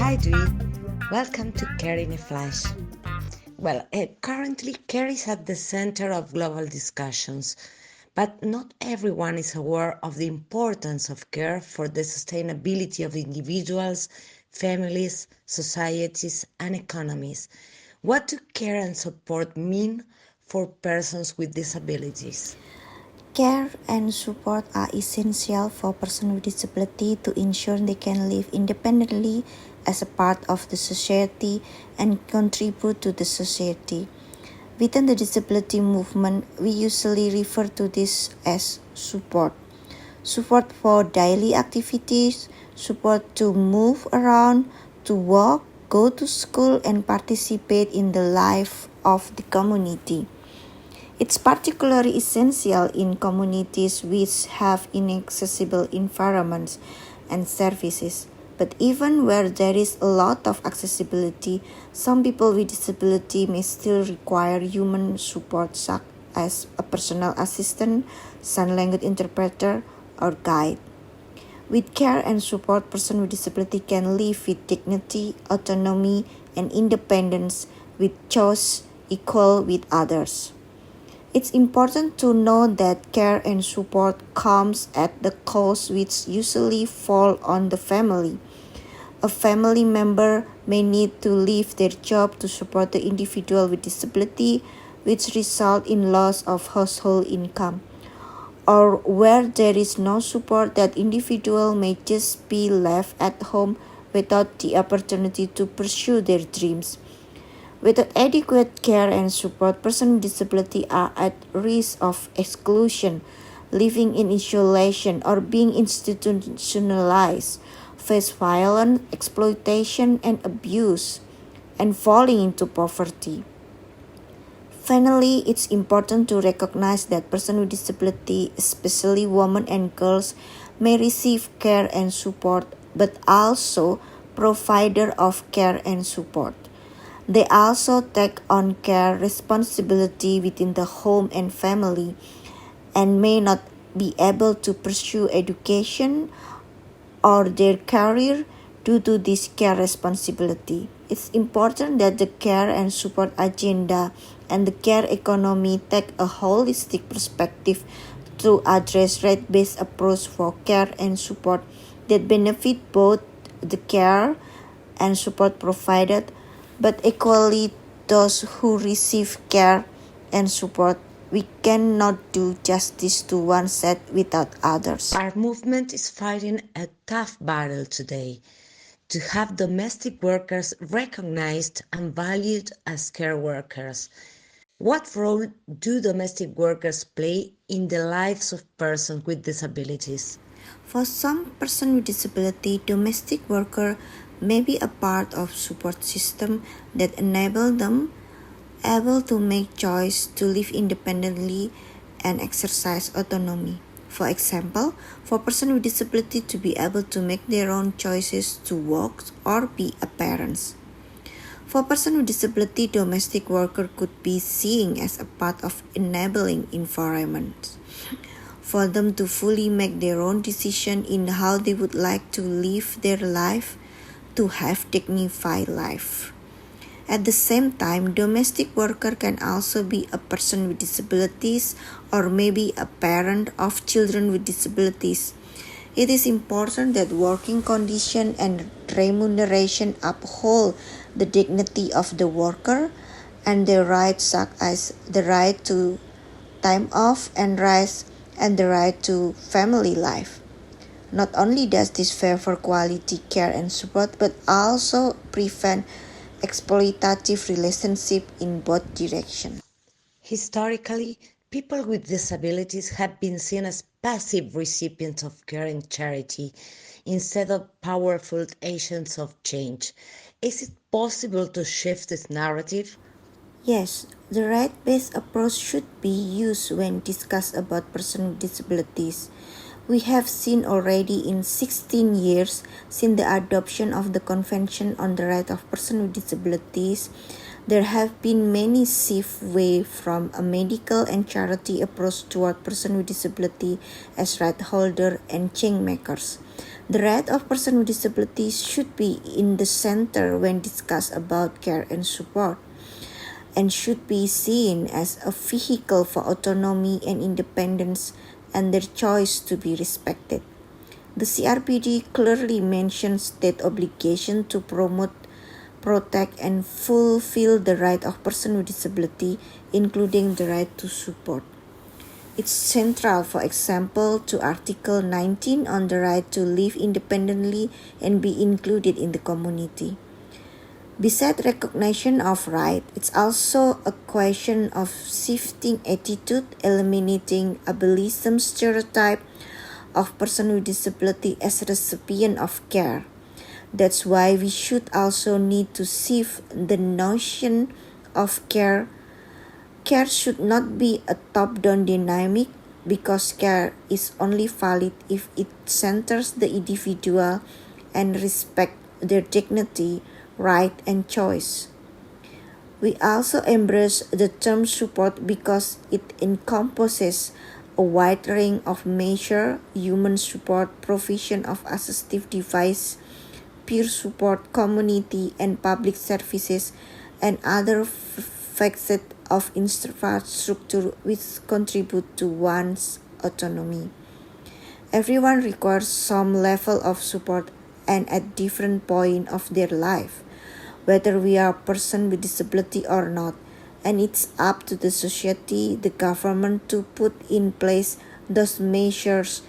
Hi Dwi, welcome to Care in a Flash. Currently care is at the center of global discussions, but not everyone is aware of the importance of care for the sustainability of individuals, families, societies, and economies. What do care and support mean for persons with disabilities? Care and support are essential for persons with disability to ensure they can live independently as a part of the society and contribute to the society. Within the disability movement, we usually refer to this as support. Support for daily activities, support to move around, to work, go to school, and participate in the life of the community. It's particularly essential in communities which have inaccessible environments and services. But even where there is a lot of accessibility, some people with disability may still require human support such as a personal assistant, sign language interpreter, or guide. With care and support, persons with disability can live with dignity, autonomy, and independence with choice equal with others. It's important to know that care and support comes at the cost which usually fall on the family. A family member may need to leave their job to support the individual with disability, which result in loss of household income. Or where there is no support, that individual may just be left at home without the opportunity to pursue their dreams. Without adequate care and support, persons with disability are at risk of exclusion, living in isolation, or being institutionalized, face violence, exploitation, and abuse, and falling into poverty. Finally, it's important to recognize that persons with disability, especially women and girls, may receive care and support, but also provider of care and support. They also take on care responsibility within the home and family and may not be able to pursue education or their career due to this care responsibility. It's important that the care and support agenda and the care economy take a holistic perspective to address right-based approach for care and support that benefit both the care and support provided, but equally those who receive care and support. We cannot do justice to one set without others. Our movement is fighting a tough battle today to have domestic workers recognized and valued as care workers. What role do domestic workers play in the lives of persons with disabilities? For some person with disability, domestic worker may be a part of support system that enable them able to make choice to live independently and exercise autonomy. For example, for person with disability to be able to make their own choices to work or be a parent. For person with disability, domestic worker could be seen as a part of enabling environment for them to fully make their own decision in how they would like to live their life, to have dignified life. At the same time, domestic worker can also be a person with disabilities or maybe a parent of children with disabilities. It is important that working condition and remuneration uphold the dignity of the worker and their rights such as the right to time off and rest and the right to family life. Not only does this favor quality care and support, but also prevent exploitative relationship in both directions. Historically, people with disabilities have been seen as passive recipients of care and charity instead of powerful agents of change. Is it possible to shift this narrative? Yes, the right-based approach should be used when discussed about persons with disabilities. We have seen already in 16 years since the adoption of the Convention on the Rights of Persons with Disabilities, there have been many shifts away from a medical and charity approach toward persons with disability as right holders and change makers. The right of person with disabilities should be in the center when discussed about care and support, and should be seen as a vehicle for autonomy and independence and their choice to be respected. The CRPD clearly mentions state obligation to promote, protect, and fulfill the right of person with disability, including the right to support. It's central, for example, to Article 19 on the right to live independently and be included in the community. Besides recognition of right, it's also a question of shifting attitude, eliminating ableism stereotype of person with disability as a recipient of care. That's why we should also need to shift the notion of care. Care should not be a top-down dynamic because care is only valid if it centers the individual and respects their dignity, right, and choice. We also embrace the term support because it encompasses a wide range of measures: human support, provision of assistive device, peer support, community and public services, and other facets of infrastructure which contribute to one's autonomy. Everyone requires some level of support and at different point of their life, whether we are a person with disability or not, and it's up to the society, the government to put in place those measures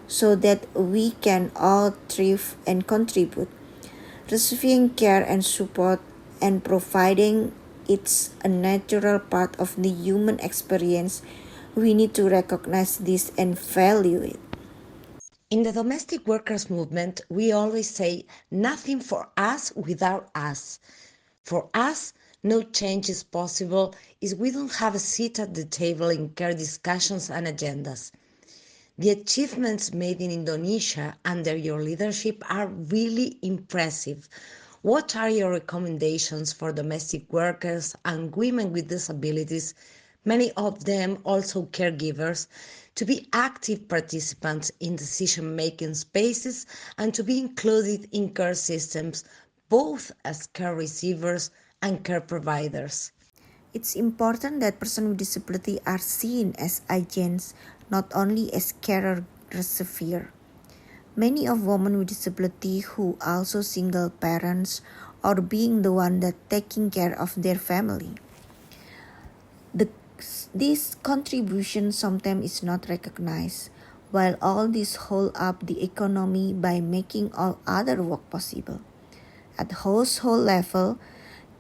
so that we can all thrive and contribute. Receiving care and support and providing it's a natural part of the human experience. We need to recognize this and value it. In the domestic workers movement, we always say nothing for us without us. For us, no change is possible if we don't have a seat at the table in care discussions and agendas. The achievements made in Indonesia under your leadership are really impressive. What are your recommendations for domestic workers and women with disabilities, many of them also caregivers, to be active participants in decision making spaces and to be included in care systems, both as care receivers and care providers? It's important that persons with disability are seen as agents, not only as carer receiver. Many of women with disability who also single parents or being the one that taking care of their family. The, this contribution sometimes is not recognized, while all this hold up the economy by making all other work possible. At household level,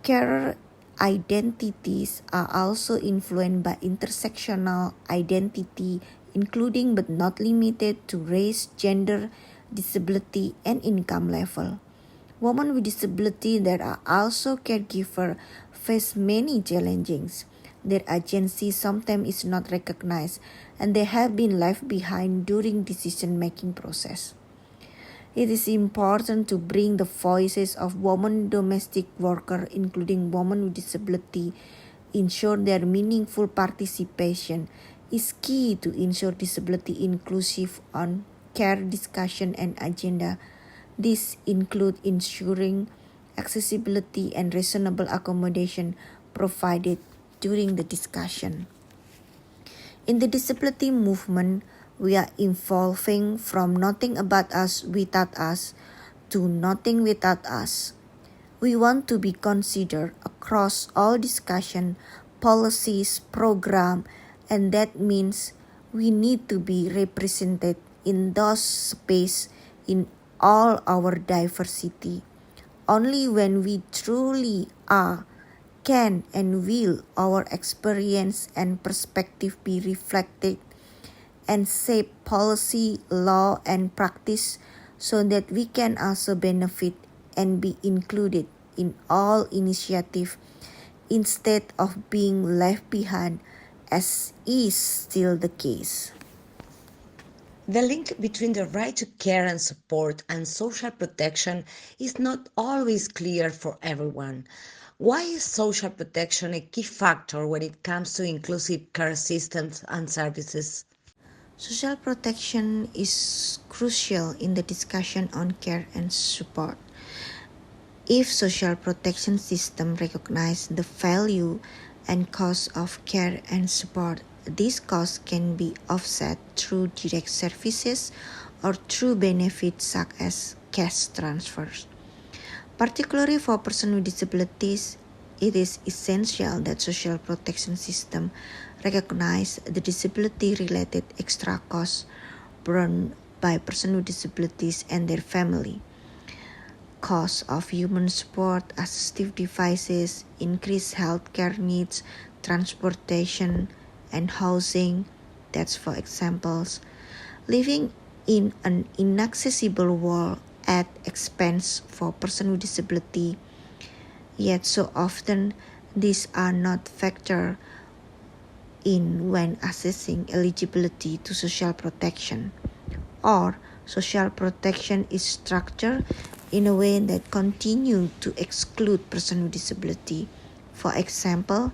carer identities are also influenced by intersectional identity, including but not limited to race, gender, disability, and income level. Women with disability that are also caregivers face many challenges. Their agency sometimes is not recognized and they have been left behind during decision-making process. It is important to bring the voices of women domestic workers, including women with disability, ensure their meaningful participation is key to ensure disability inclusive on care discussion and agenda. This include ensuring accessibility and reasonable accommodation provided during the discussion. In the disability movement, we are evolving from nothing about us without us to nothing without us. We want to be considered across all discussion, policies, program, and that means we need to be represented in those space in all our diversity. Only when we truly are can and will our experience and perspective be reflected and shape policy, law, and practice so that we can also benefit and be included in all initiative instead of being left behind as is still the case. The link between the right to care and support and social protection is not always clear for everyone. Why is social protection a key factor when it comes to inclusive care systems and services? Social protection is crucial in the discussion on care and support. If social protection system recognize the value and cost of care and support, these costs can be offset through direct services or through benefits such as cash transfers. Particularly for persons with disabilities, it is essential that social protection system recognize the disability-related extra costs borne by persons with disabilities and their family. Costs of human support, assistive devices, increased healthcare needs, transportation, and housing. That's for examples. Living in an inaccessible world at expense for persons with disability, yet so often these are not factored in when assessing eligibility to social protection, or social protection is structured in a way that continue to exclude persons with disability. For example,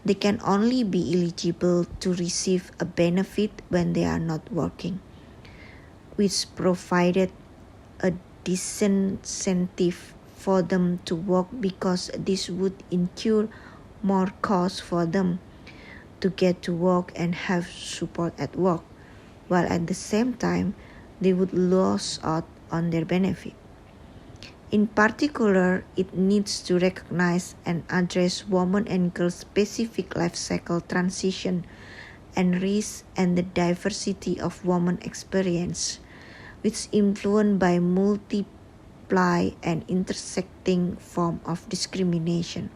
they can only be eligible to receive a benefit when they are not working, which provided a disincentive for them to work because this would incur more costs for them to get to work and have support at work, while at the same time they would lose out on their benefit. In particular, it needs to recognize and address women and girls' specific life cycle transition and risk and the diversity of women experience, which influenced by multiply and intersecting form of discrimination.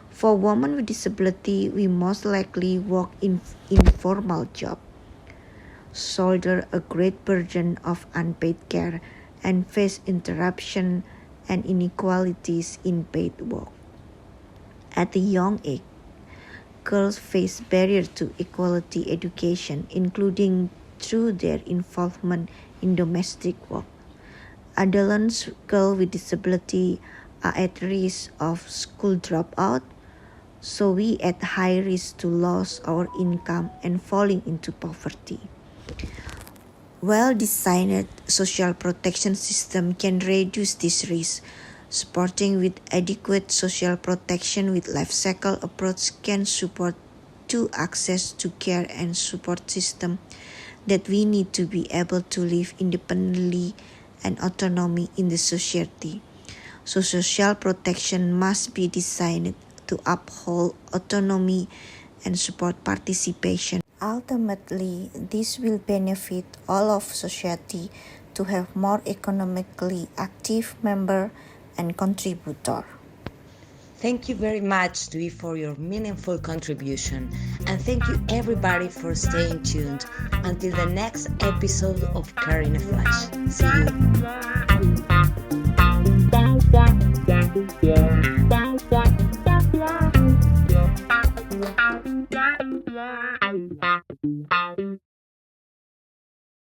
For women with disability, we most likely work in informal job, shoulder a great burden of unpaid care, and face interruption and inequalities in paid work. At a young age, girls face barriers to equality education, including through their involvement in domestic work. Adolescent girls with disability are at risk of school dropout, so we at high risk to lose our income and falling into poverty. Well-designed social protection system can reduce this risk. Supporting with adequate social protection with life cycle approach can support to access to care and support system that we need to be able to live independently and autonomy in the society. So social protection must be designed to uphold autonomy and support participation. Ultimately, this will benefit all of society to have more economically active member and contributor. Thank you very much, Dwi, for your meaningful contribution. And thank you everybody for staying tuned. Until the next episode of Care in a Flash. See you.